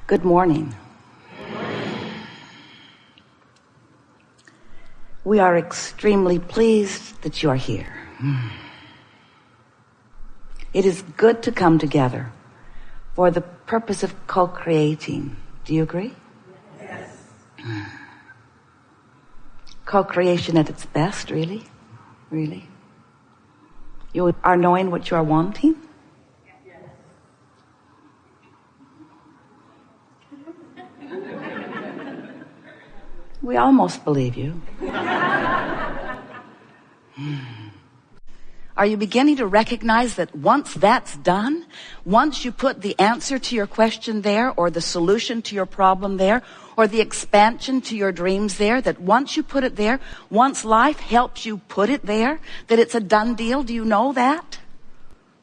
Good morning. We are extremely pleased that you are here. It is good to come together for the purpose of co-creating. Do you agree? Yes. Co-creation at its best, really? Really? You are knowing what you are wanting? Yes. We almost believe you. Are you beginning to recognize that once that's done, once you put the answer to your question there, or the solution to your problem there, or the expansion to your dreams there, that once you put it there, once life helps you put it there, that it's a done deal? Do you know that?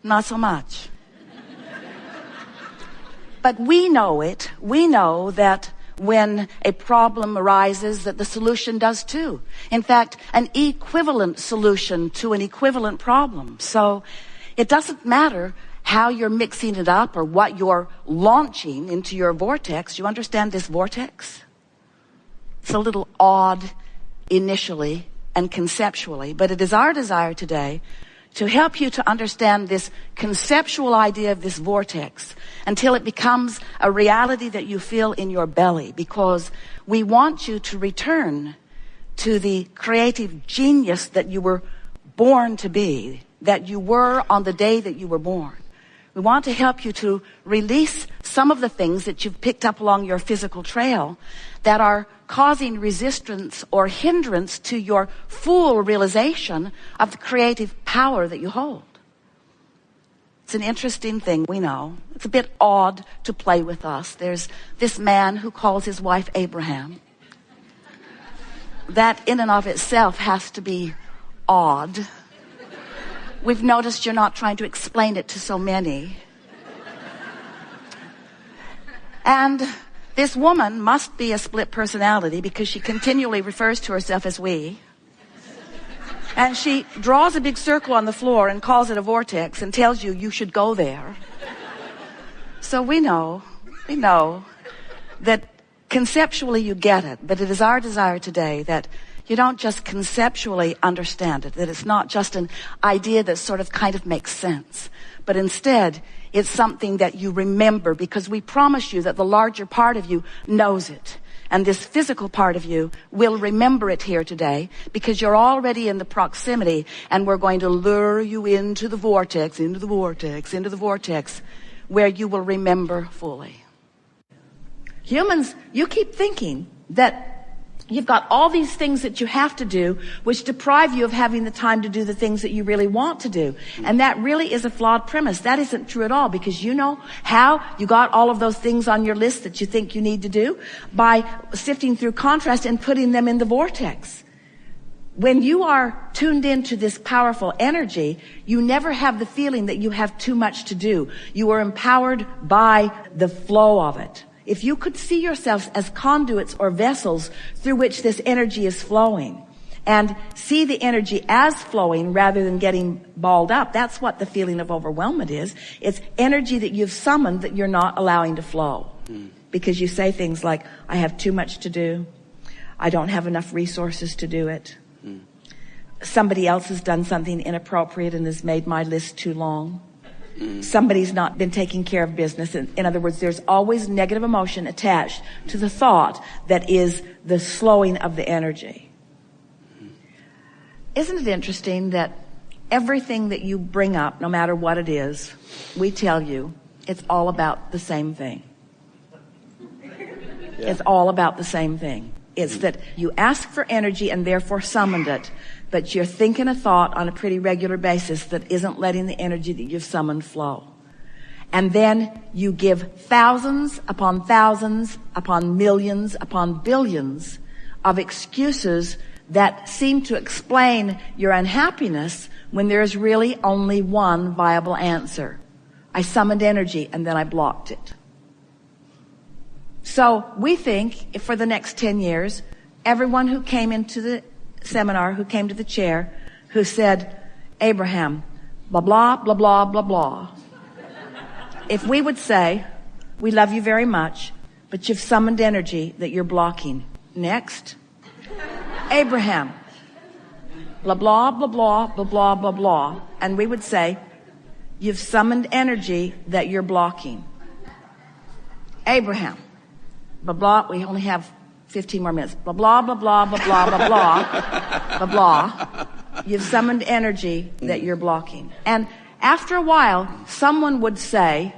Not so much. But we know it. We know that when a problem arises, that the solution does too. In fact, an equivalent solution to an equivalent problem. So it doesn't matter how you're mixing it up or what you're launching into your vortex. You understand this vortex? It's a little odd initially and conceptually, but it is our desire today to help you to understand this conceptual idea of this vortex until it becomes a reality that you feel in your belly, because we want you to return to the creative genius that you were born to be, that you were on the day that you were born. We want to help you to release some of the things that you've picked up along your physical trail that are causing resistance or hindrance to your full realization of the creative power that you hold. It's an interesting thing, we know. It's a bit odd to play with us. There's this man who calls his wife Abraham. That in and of itself has to be odd. We've noticed you're not trying to explain it to so many. And this woman must be a split personality, because she continually refers to herself as we. And she draws a big circle on the floor and calls it a vortex and tells you you should go there. So we know that conceptually you get it, but it is our desire today that you don't just conceptually understand it, that it's not just an idea that sort of kind of makes sense, but instead it's something that you remember, because we promise you that the larger part of you knows it. And this physical part of you will remember it here today, because you're already in the proximity, and we're going to lure you into the vortex, where you will remember fully. Humans, you keep thinking that you've got all these things that you have to do, which deprive you of having the time to do the things that you really want to do. And that really is a flawed premise. That isn't true at all, because you know how you got all of those things on your list that you think you need to do? By sifting through contrast and putting them in the vortex. When you are tuned into this powerful energy, you never have the feeling that you have too much to do. You are empowered by the flow of it. If you could see yourselves as conduits or vessels through which this energy is flowing, and see the energy as flowing rather than getting balled up, that's what the feeling of overwhelmment is. It's energy that you've summoned that you're not allowing to flow. Because you say things like, I have too much to do. I don't have enough resources to do it. Somebody else has done something inappropriate and has made my list too long. Somebody's not been taking care of business. In other words, there's always negative emotion attached to the thought that is the slowing of the energy. Isn't it interesting that everything that you bring up, no matter what it is, we tell you it's all about the same thing. Yeah. It's all about the same thing. It's that you ask for energy and therefore summoned it, but you're thinking a thought on a pretty regular basis that isn't letting the energy that you've summoned flow. And then you give thousands upon millions upon billions of excuses that seem to explain your unhappiness when there's really only one viable answer. I summoned energy and then I blocked it. So we think if for the next 10 years, everyone who came into the seminar, who came to the chair, who said, Abraham, blah, blah, blah, blah, blah, blah. If we would say, we love you very much, but you've summoned energy that you're blocking. Next. Abraham. Blah, blah, blah, blah, blah, blah, blah, blah. And we would say, you've summoned energy that you're blocking. Abraham. Blah, blah. We only have 15 more minutes. Blah, blah, blah, blah, blah, blah, blah, blah, blah, blah. You've summoned energy that you're blocking. And after a while, someone would say,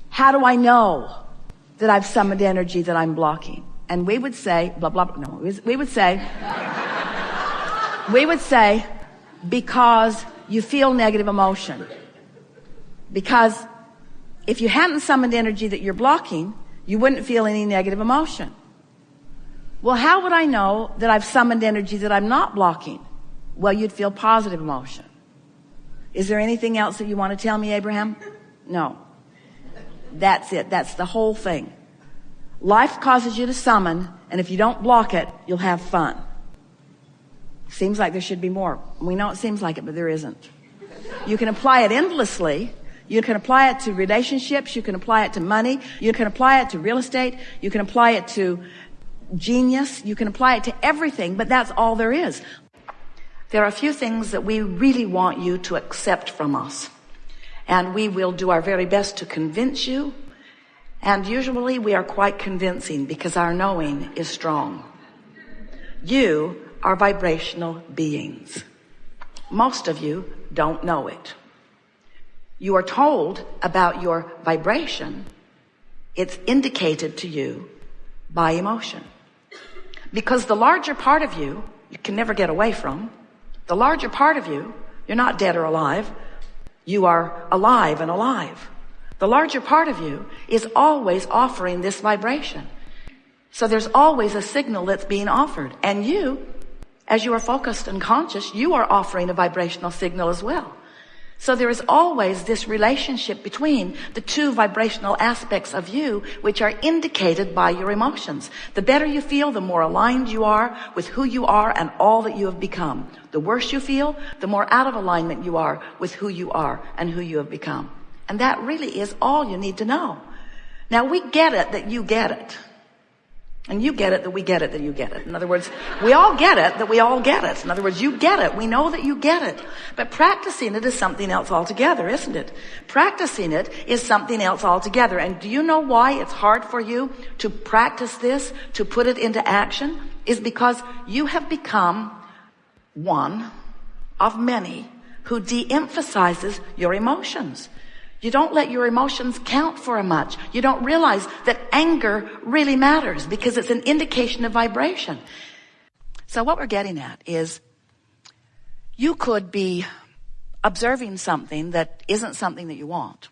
how do I know that I've summoned energy that I'm blocking? And we would say, blah, blah, blah. No, we would say, because you feel negative emotion. Because if you hadn't summoned energy that you're blocking, you wouldn't feel any negative emotion. Well, how would I know that I've summoned energy that I'm not blocking? Well, you'd feel positive emotion. Is there anything else that you want to tell me, Abraham? No. That's it. That's the whole thing. Life causes you to summon, and if you don't block it, you'll have fun. Seems like there should be more. We know it seems like it, but there isn't. You can apply it endlessly. You can apply it to relationships. You can apply it to money. You can apply it to real estate. You can apply it to genius. You can apply it to everything, but that's all there is. There are a few things that we really want you to accept from us. And we will do our very best to convince you. And usually we are quite convincing because our knowing is strong. You are vibrational beings. Most of you don't know it. You are told about your vibration. It's indicated to you by emotion. Because the larger part of you, you can never get away from. The larger part of you, you're not dead or alive. You are alive and alive. The larger part of you is always offering this vibration. So there's always a signal that's being offered. And you, as you are focused and conscious, you are offering a vibrational signal as well. So there is always this relationship between the two vibrational aspects of you, which are indicated by your emotions. The better you feel, the more aligned you are with who you are and all that you have become. The worse you feel, the more out of alignment you are with who you are and who you have become. And that really is all you need to know. Now, we get it that you get it. And you get it that we get it that you get it. In other words, we all get it that we all get it. In other words, you get it. We know that you get it. But practicing it is something else altogether, isn't it? Practicing it is something else altogether. And do you know why it's hard for you to practice this, to put it into action? Is because you have become one of many who de-emphasizes your emotions. You don't let your emotions count for much. You don't realize that anger really matters because it's an indication of vibration. So what we're getting at is you could be observing something that isn't something that you want.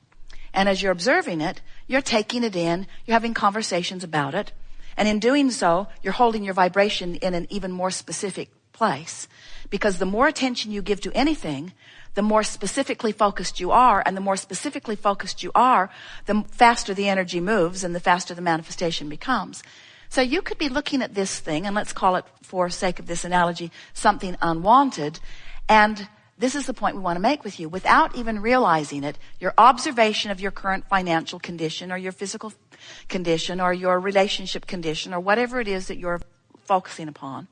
And as you're observing it, you're taking it in, you're having conversations about it. And in doing so, you're holding your vibration in an even more specific place. Because the more attention you give to anything, the more specifically focused you are, and the more specifically focused you are, the faster the energy moves and the faster the manifestation becomes. So you could be looking at this thing, and let's call it, for sake of this analogy, something unwanted, and this is the point we want to make with you. Without even realizing it, your observation of your current financial condition or your physical condition or your relationship condition or whatever it is that you're focusing upon,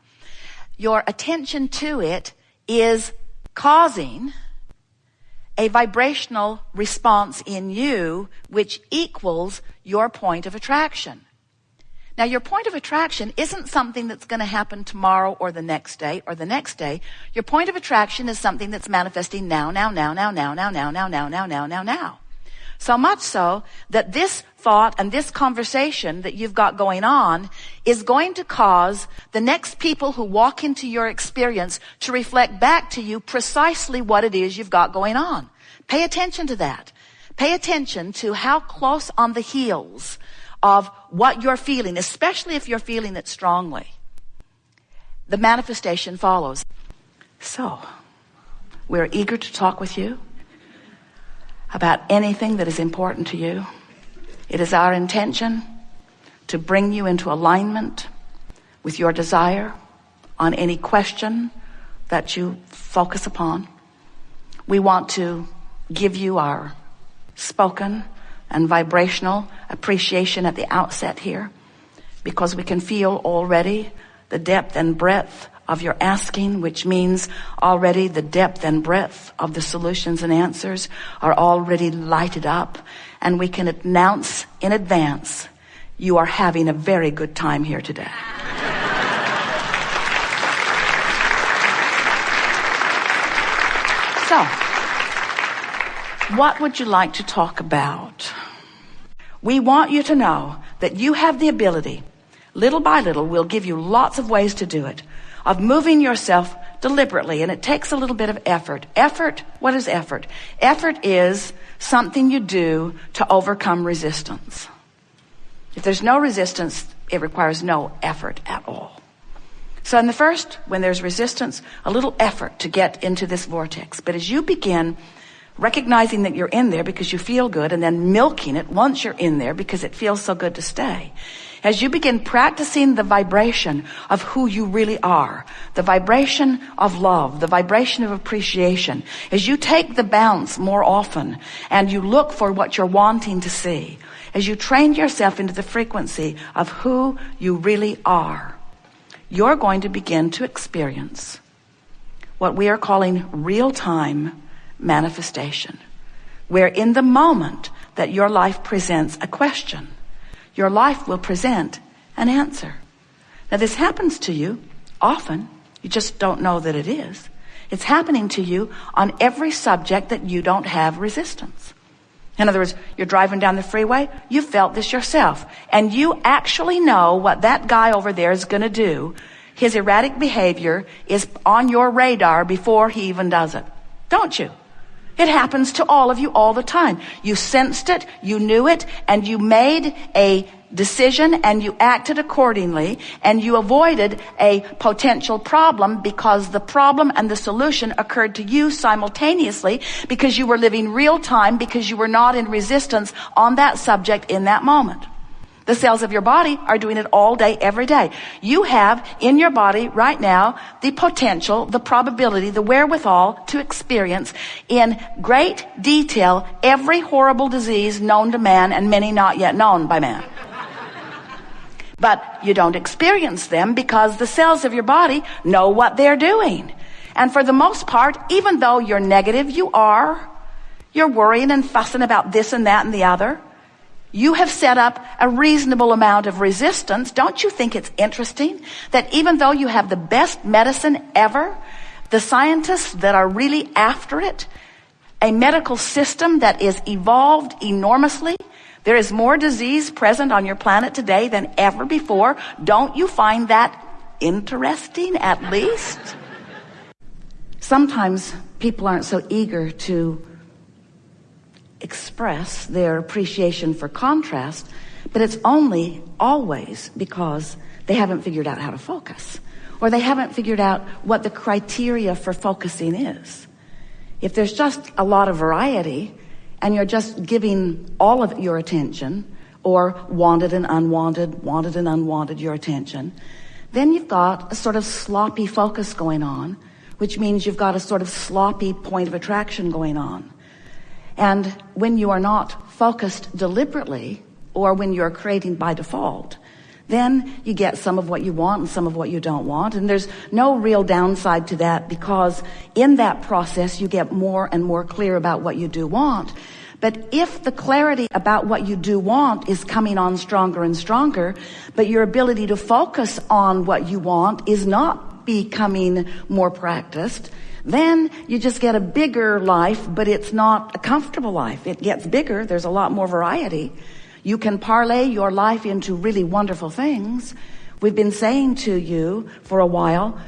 your attention to it is causing a vibrational response in you which equals your point of attraction. Now, your point of attraction isn't something that's going to happen tomorrow or the next day or the next day. Your point of attraction is something that's manifesting now. So much so that this thought and this conversation that you've got going on is going to cause the next people who walk into your experience to reflect back to you precisely what it is you've got going on. Pay attention to that. Pay attention to how close on the heels of what you're feeling, especially if you're feeling it strongly, the manifestation follows. So, we're eager to talk with you about anything that is important to you. It is our intention to bring you into alignment with your desire on any question that you focus upon. We want to give you our spoken and vibrational appreciation at the outset here, because we can feel already the depth and breadth of your asking, which means already the depth and breadth of the solutions and answers are already lighted up, and we can announce in advance, you are having a very good time here today. So, what would you like to talk about? We want you to know that you have the ability, little by little, we'll give you lots of ways to do it, of moving yourself deliberately, and it takes a little bit of effort. Effort, what is effort? Effort is something you do to overcome resistance. If there's no resistance, it requires no effort at all. So in the first, when there's resistance, a little effort to get into this vortex. But as you begin recognizing that you're in there because you feel good, and then milking it once you're in there because it feels so good to stay. As you begin practicing the vibration of who you really are, the vibration of love, the vibration of appreciation, as you take the bounce more often and you look for what you're wanting to see, as you train yourself into the frequency of who you really are, you're going to begin to experience what we are calling real-time manifestation, where in the moment that your life presents a question, your life will present an answer. Now this happens to you often, you just don't know that it is. It's happening to you on every subject that you don't have resistance. In other words, you're driving down the freeway, you felt this yourself, and you actually know what that guy over there is going to do. His erratic behavior is on your radar before he even does it. Don't you? It happens to all of you all the time. You sensed it, you knew it, and you made a decision and you acted accordingly, and you avoided a potential problem because the problem and the solution occurred to you simultaneously, because you were living real time, because you were not in resistance on that subject in that moment. The cells of your body are doing it all day, every day. You have in your body right now the potential, the probability, the wherewithal to experience in great detail every horrible disease known to man and many not yet known by man. But you don't experience them because the cells of your body know what they're doing. And for the most part, even though you're negative, you're worrying and fussing about this and that and the other. You have set up a reasonable amount of resistance. Don't you think it's interesting that even though you have the best medicine ever, the scientists that are really after it, a medical system that is evolved enormously, there is more disease present on your planet today than ever before. Don't you find that interesting, at least? Sometimes people aren't so eager to express their appreciation for contrast, but it's only always because they haven't figured out how to focus, or they haven't figured out what the criteria for focusing is. If there's just a lot of variety and you're just giving all of your attention, or wanted and unwanted your attention, then you've got a sort of sloppy focus going on, which means you've got a sort of sloppy point of attraction going on. And when you are not focused deliberately, or when you're creating by default, then you get some of what you want and some of what you don't want. And there's no real downside to that, because in that process you get more and more clear about what you do want. But if the clarity about what you do want is coming on stronger and stronger, but your ability to focus on what you want is not becoming more practiced, then you just get a bigger life, but it's not a comfortable life. It gets bigger. There's a lot more variety. You can parlay your life into really wonderful things. We've been saying to you for a while,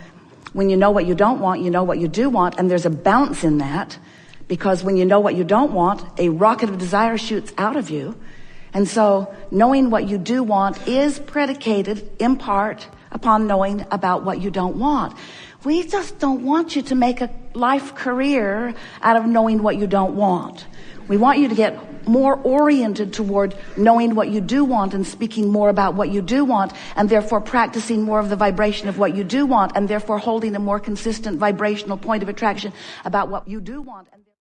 when you know what you don't want, you know what you do want, and there's a bounce in that, because when you know what you don't want, a rocket of desire shoots out of you. And so knowing what you do want is predicated in part upon knowing about what you don't want. We just don't want you to make a life career out of knowing what you don't want. We want you to get more oriented toward knowing what you do want and speaking more about what you do want, and therefore practicing more of the vibration of what you do want, and therefore holding a more consistent vibrational point of attraction about what you do want.